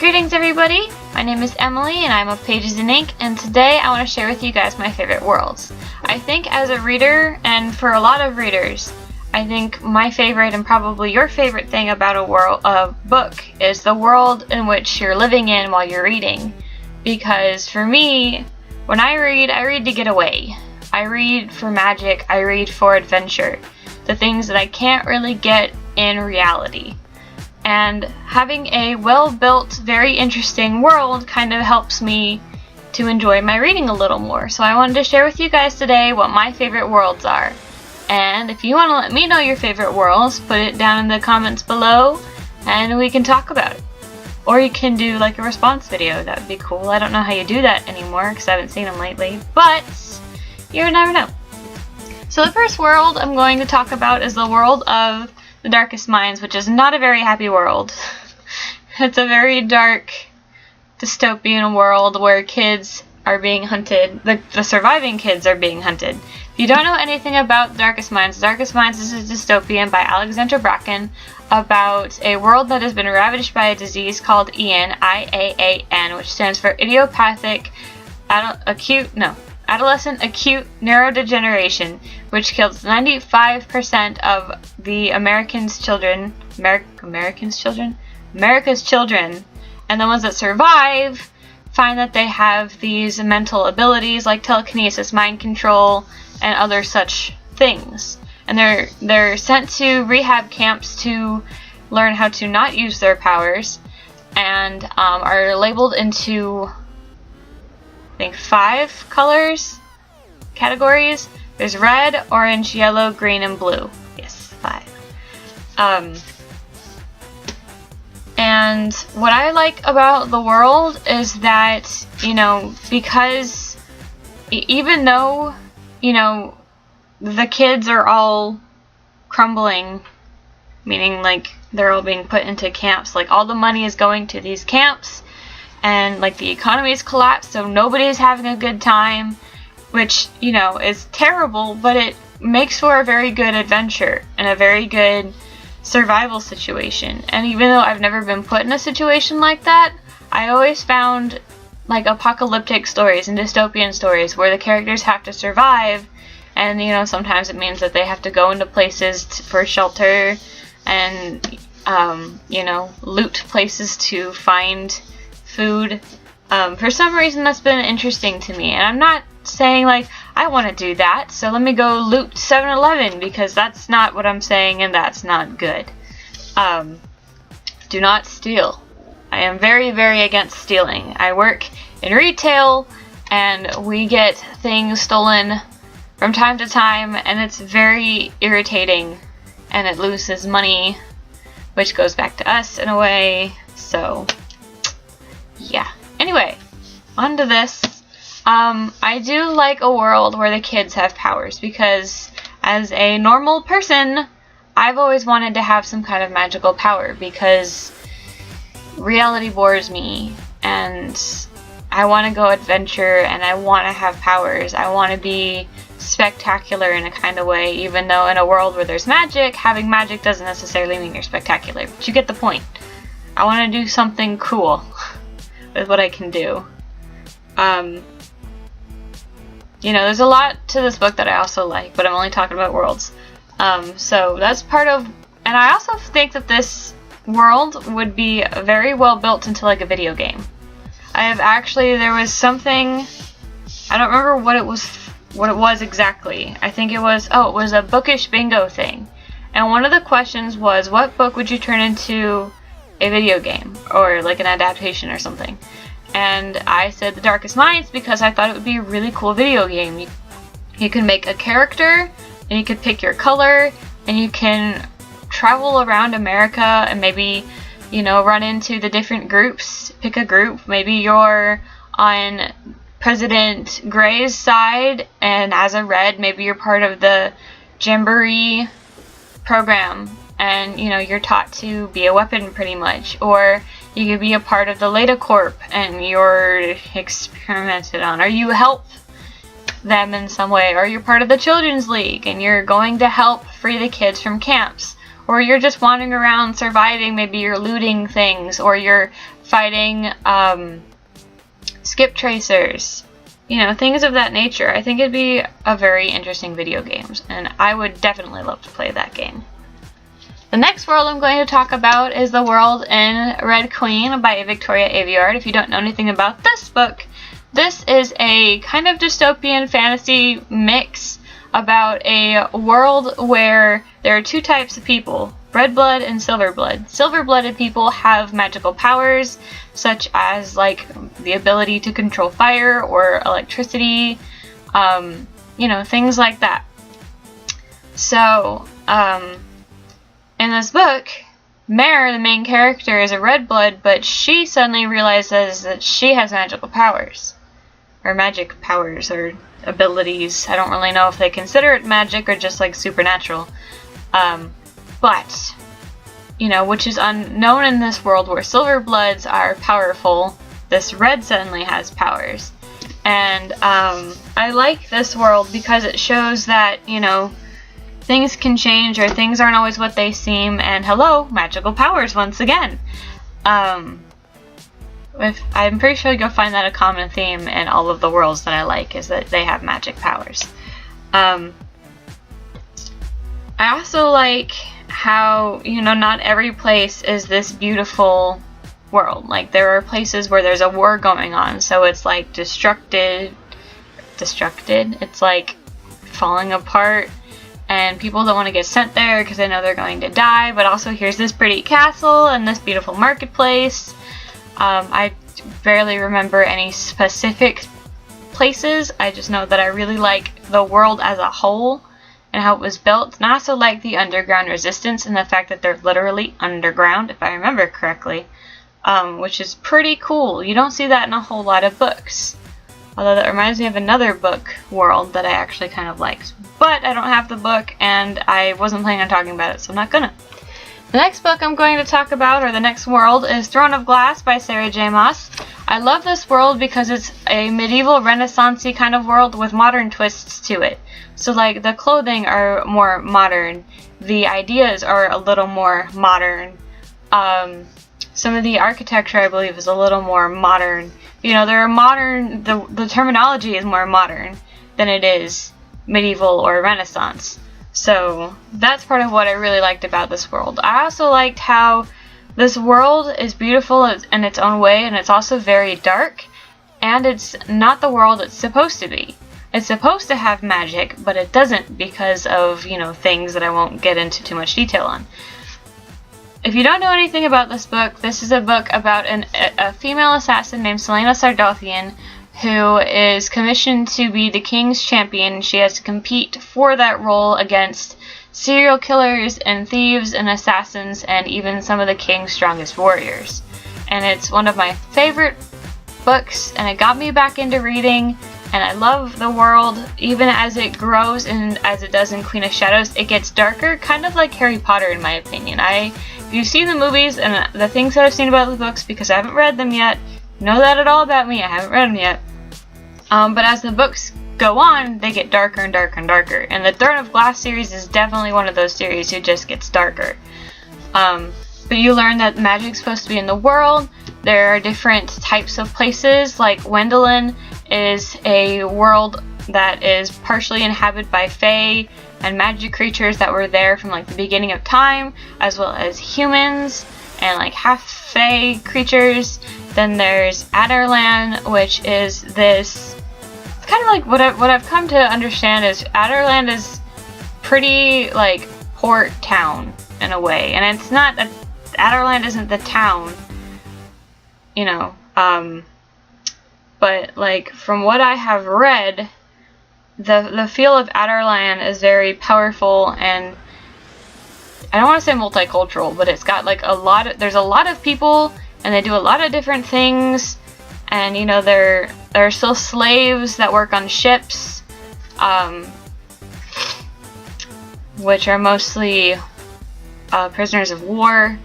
Greetings everybody, my name is Emily and I'm of Pages in Ink, and today I want to share with you guys my favorite worlds. I think as a reader, and for a lot of readers, I think my favorite and probably your favorite thing about a book is the world in which you're living in while you're reading. Because for me, when I read to get away. I read for magic, I read for adventure. The things that I can't really get in reality. And having a well-built, very interesting world kind of helps me to enjoy my reading a little more. So I wanted to share with you guys today what my favorite worlds are. And if you want to let me know your favorite worlds, put it down in the comments below and we can talk about it. Or you can do like a response video, that would be cool. I don't know how you do that anymore because I haven't seen them lately, but you never know. So the first world I'm going to talk about is the world of the Darkest Minds, which is not a very happy world. It's a very dark, dystopian world where kids are being hunted. The surviving kids are being hunted. If you don't know anything about Darkest Minds is a dystopian by Alexandra Bracken about a world that has been ravaged by a disease called IAAN, I-A-A-N, which stands for Idiopathic Adolescent Acute Neurodegeneration, which kills 95% of the America's children, and the ones that survive find that they have these mental abilities like telekinesis, mind control, and other such things. And they're sent to rehab camps to learn how to not use their powers, and are labeled into I think 5 categories. There's red, orange, yellow, green, and blue. Yes, 5. And what I like about the world is that, because even though, the kids are all crumbling, meaning like they're all being put into camps, like all the money is going to these camps, and like the economy is collapsed, so nobody's having a good time, which, is terrible, but it makes for a very good adventure and a very good survival situation. And even though I've never been put in a situation like that, I always found like apocalyptic stories and dystopian stories where the characters have to survive, and sometimes it means that they have to go into places for shelter and loot places to find food. For some reason that's been interesting to me, and I'm not saying like I want to do that, so let me go loot 7-Eleven, because that's not what I'm saying, and that's not good. Do not steal. I am very, very against stealing. I work in retail and we get things stolen from time to time, and it's very irritating, and it loses money, which goes back to us in a way. So yeah. Anyway, on to this. I do like a world where the kids have powers, because as a normal person, I've always wanted to have some kind of magical power, because reality bores me, and I want to go adventure, and I want to have powers. I want to be spectacular in a kind of way, even though in a world where there's magic, having magic doesn't necessarily mean you're spectacular, but you get the point. I want to do something cool with what I can do. There's a lot to this book that I also like, but I'm only talking about worlds. So that's part of, and I also think that this world would be very well built into like a video game. There was something, I don't remember what it was exactly. I think it was a bookish bingo thing. And one of the questions was, what book would you turn into a video game, or like an adaptation or something? And I said The Darkest Minds because I thought it would be a really cool video game. You can make a character, and you could pick your color, and you can travel around America and maybe, run into the different groups. Pick a group. Maybe you're on President Gray's side, and as a red, maybe you're part of the Jamboree program, and you're taught to be a weapon pretty much. Or you could be a part of the Leda Corp and you're experimented on, or you help them in some way, or you're part of the Children's League and you're going to help free the kids from camps. or you're just wandering around surviving. Maybe you're looting things, or you're fighting skip tracers, you know, things of that nature. I think it'd be a very interesting video game, and I would definitely love to play that game. The next world I'm going to talk about is the world in Red Queen by Victoria Aveyard. If you don't know anything about this book, this is a kind of dystopian fantasy mix about a world where there are two types of people, red blood and silver blood. Silver-blooded people have magical powers, such as like the ability to control fire or electricity, you know, things like that. So, in this book, Mare, the main character, is a red blood, but she suddenly realizes that she has magical powers. Or magic powers, or abilities. I don't really know if they consider it magic or just like supernatural. But, you know, which is unknown in this world where silver bloods are powerful, this red suddenly has powers. And I like this world because it shows that, you know, things can change, or things aren't always what they seem, and hello, magical powers once again. I'm pretty sure you'll find that a common theme in all of the worlds that I like, is that they have magic powers. I also like how, you know, not every place is this beautiful world. Like, there are places where there's a war going on, so it's like destructed, it's like falling apart, and people don't want to get sent there because they know they're going to die, but also here's this pretty castle and this beautiful marketplace. I barely remember any specific places. I just know that I really like the world as a whole and how it was built, and I also like the underground resistance and the fact that they're literally underground, if I remember correctly, which is pretty cool. You don't see that in a whole lot of books. Although that reminds me of another book world that I actually kind of liked. But I don't have the book, and I wasn't planning on talking about it, so I'm not gonna. The next book I'm going to talk about, or the next world, is Throne of Glass by Sarah J. Maas. I love this world because it's a medieval Renaissance-y kind of world with modern twists to it. So like the clothing are more modern, the ideas are a little more modern, some of the architecture I believe is a little more modern. You know, there are modern, the terminology is more modern than it is medieval or Renaissance. So that's part of what I really liked about this world. I also liked how this world is beautiful in its own way, and it's also very dark, and it's not the world it's supposed to be. It's supposed to have magic, but it doesn't because of, you know, things that I won't get into too much detail on. If you don't know anything about this book, this is a book about a female assassin named Selena Sardothian, who is commissioned to be the king's champion. She has to compete for that role against serial killers and thieves and assassins and even some of the king's strongest warriors. And it's one of my favorite books, and it got me back into reading, and I love the world. Even as it grows and as it does in Queen of Shadows, it gets darker, kind of like Harry Potter in my opinion. If you've seen the movies and the things that I've seen about the books, because I haven't read them yet, know that at all about me, I haven't read them yet. But as the books go on, they get darker and darker and darker. And the Throne of Glass series is definitely one of those series who just gets darker. But you learn that magic's supposed to be in the world. There are different types of places, like Wendelin is a world that is partially inhabited by fae and magic creatures that were there from like the beginning of time, as well as humans and like half fae creatures. Then there's Adderland, which is this, it's kind of like what I've come to understand is Adderland is pretty like port town in a way, and it's not that Adderland isn't the town, you know, but like from what I have read, the feel of Adderland is very powerful, and I don't want to say multicultural, but it's got like there's a lot of people, and they do a lot of different things, and you know, there are still slaves that work on ships, which are mostly prisoners of war.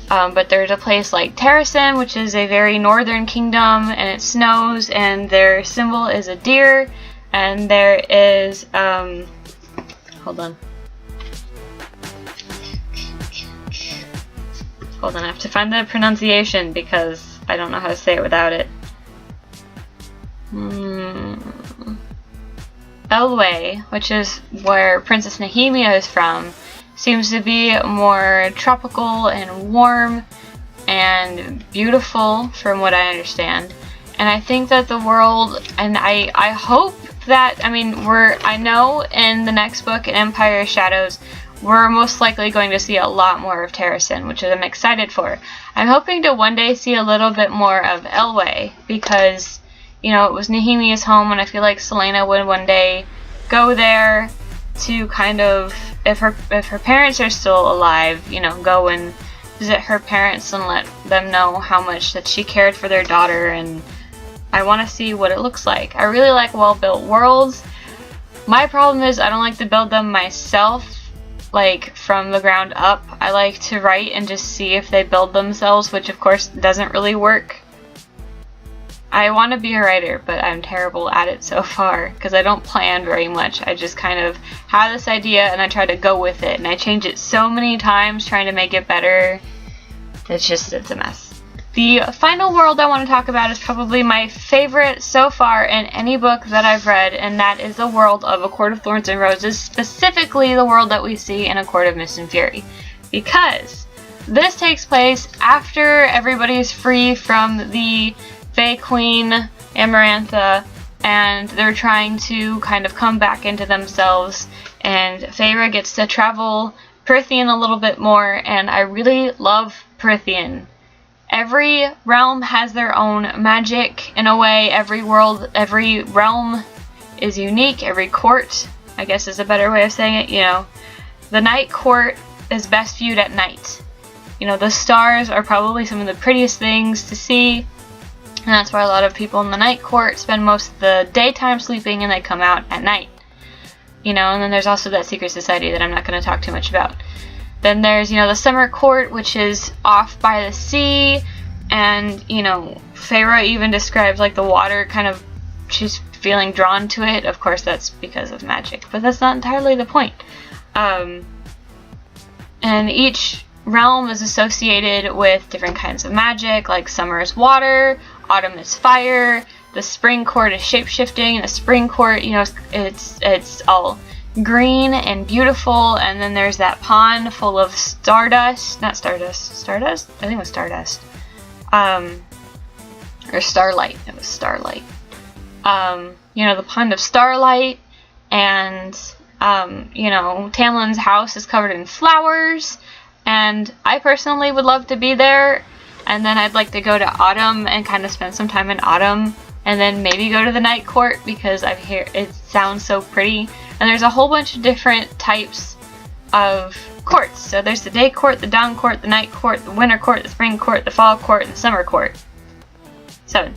But there's a place like Terrasen, which is a very northern kingdom, and it snows, and their symbol is a deer. And there is, hold on. Hold on, I have to find the pronunciation because I don't know how to say it without it. Elwë, which is where Princess Nehemia is from, seems to be more tropical and warm and beautiful from what I understand. And I think that the world, and I hope that, I know in the next book, in Empire of Shadows, we're most likely going to see a lot more of Terrasen, which I'm excited for. I'm hoping to one day see a little bit more of Elwë, because, you know, it was Nehemia's home, and I feel like Celaena would one day go there to kind of, if her parents are still alive, you know, go and visit her parents and let them know how much that she cared for their daughter, and I want to see what it looks like. I really like well-built worlds. My problem is I don't like to build them myself, like from the ground up. I like to write and just see if they build themselves, which of course doesn't really work. I want to be a writer, but I'm terrible at it so far because I don't plan very much. I just kind of have this idea and I try to go with it, and I change it so many times trying to make it better. It's a mess. The final world I want to talk about is probably my favorite so far in any book that I've read, and that is the world of A Court of Thorns and Roses, specifically the world that we see in A Court of Mist and Fury. Because this takes place after everybody's free from the Fae Queen, Amarantha, and they're trying to kind of come back into themselves, and Feyre gets to travel Prythian a little bit more, and I really love Prythian. Every realm has their own magic, in a way. Every realm is unique. Every court, I guess is a better way of saying it, you know. The night court is best viewed at night. You know, the stars are probably some of the prettiest things to see, and that's why a lot of people in the night court spend most of the daytime sleeping and they come out at night. You know, and then there's also that secret society that I'm not going to talk too much about. Then there's, you know, the summer court, which is off by the sea, and, you know, Feyre even describes, like, the water kind of, she's feeling drawn to it. Of course, that's because of magic, but that's not entirely the point. And each realm is associated with different kinds of magic, like summer is water, autumn is fire, the spring court is shape-shifting, and the spring court, you know, it's all green and beautiful, and then there's that pond full of stardust. I think it was stardust. Or starlight. It was starlight. You know, the pond of starlight, and, you know, Tamlin's house is covered in flowers, and I personally would love to be there, and then I'd like to go to autumn and kind of spend some time in autumn, and then maybe go to the night court because I hear it sounds so pretty. And there's a whole bunch of different types of courts. So there's the day court, the dawn court, the night court, the winter court, the spring court, the fall court, and the summer court. 7.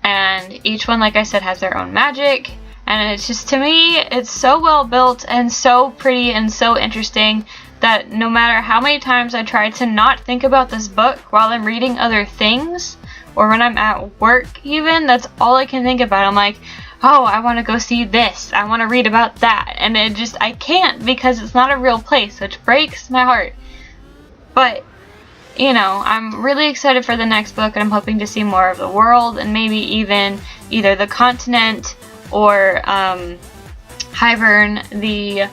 And each one, like I said, has their own magic. And it's just, to me, it's so well built and so pretty and so interesting that no matter how many times I try to not think about this book while I'm reading other things, or when I'm at work even, that's all I can think about. I'm like, oh, I want to go see this, I want to read about that, and I can't because it's not a real place, which breaks my heart. But, you know, I'm really excited for the next book, and I'm hoping to see more of the world, and maybe even either the continent or Hybern, the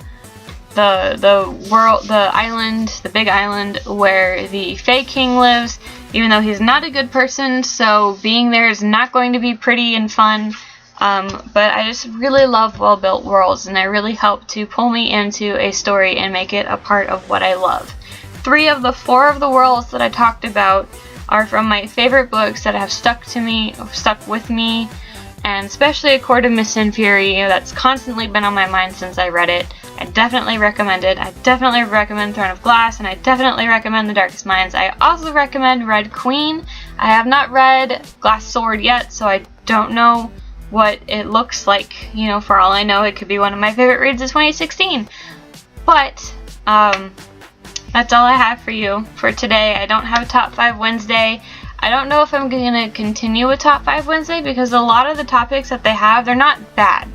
world, the island, the big island where the Fae King lives, even though he's not a good person, so being there is not going to be pretty and fun. But I just really love well-built worlds, and they really help to pull me into a story and make it a part of what I love. 3 of the 4 of the worlds that I talked about are from my favorite books that have stuck with me, and especially A Court of Mist and Fury, that's constantly been on my mind since I read it. I definitely recommend it. I definitely recommend Throne of Glass, and I definitely recommend The Darkest Minds. I also recommend Red Queen. I have not read Glass Sword yet, so I don't know what it looks like. You know, for all I know, it could be one of my favorite reads of 2016. But, that's all I have for you for today. I don't have a Top 5 Wednesday. I don't know if I'm going to continue with Top 5 Wednesday because a lot of the topics that they have, they're not bad.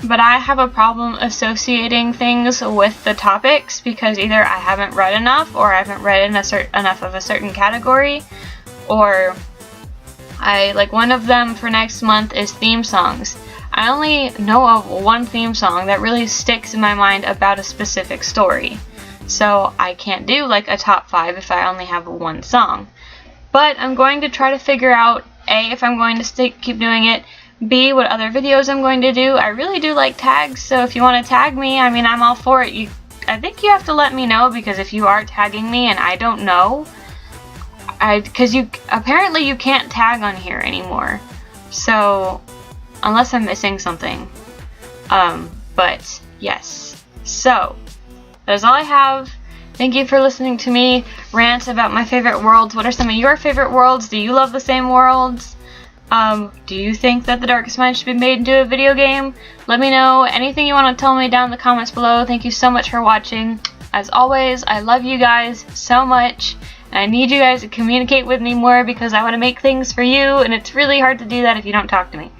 but I have a problem associating things with the topics because either I haven't read enough, or I haven't read in enough of a certain category, or like one of them for next month is theme songs. I only know of one theme song that really sticks in my mind about a specific story, so I can't do like a top 5 if I only have one song. But I'm going to try to figure out A, if I'm going to keep doing it, B, what other videos I'm going to do. I really do like tags, so if you want to tag me, I mean, I'm all for it. I think you have to let me know, because if you are tagging me and I don't know, because apparently you can't tag on here anymore. So, unless I'm missing something. But yes. So, that is all I have. Thank you for listening to me rant about my favorite worlds. What are some of your favorite worlds? Do you love the same worlds? Do you think that The Darkest Mind should be made into a video game? Let me know. Anything you want to tell me down in the comments below. Thank you so much for watching. As always, I love you guys so much, and I need you guys to communicate with me more because I want to make things for you, and it's really hard to do that if you don't talk to me.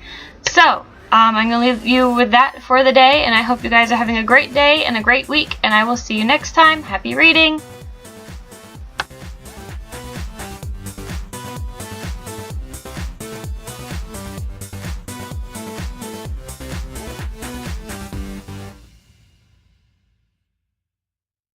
So, I'm going to leave you with that for the day, and I hope you guys are having a great day and a great week, and I will see you next time. Happy reading!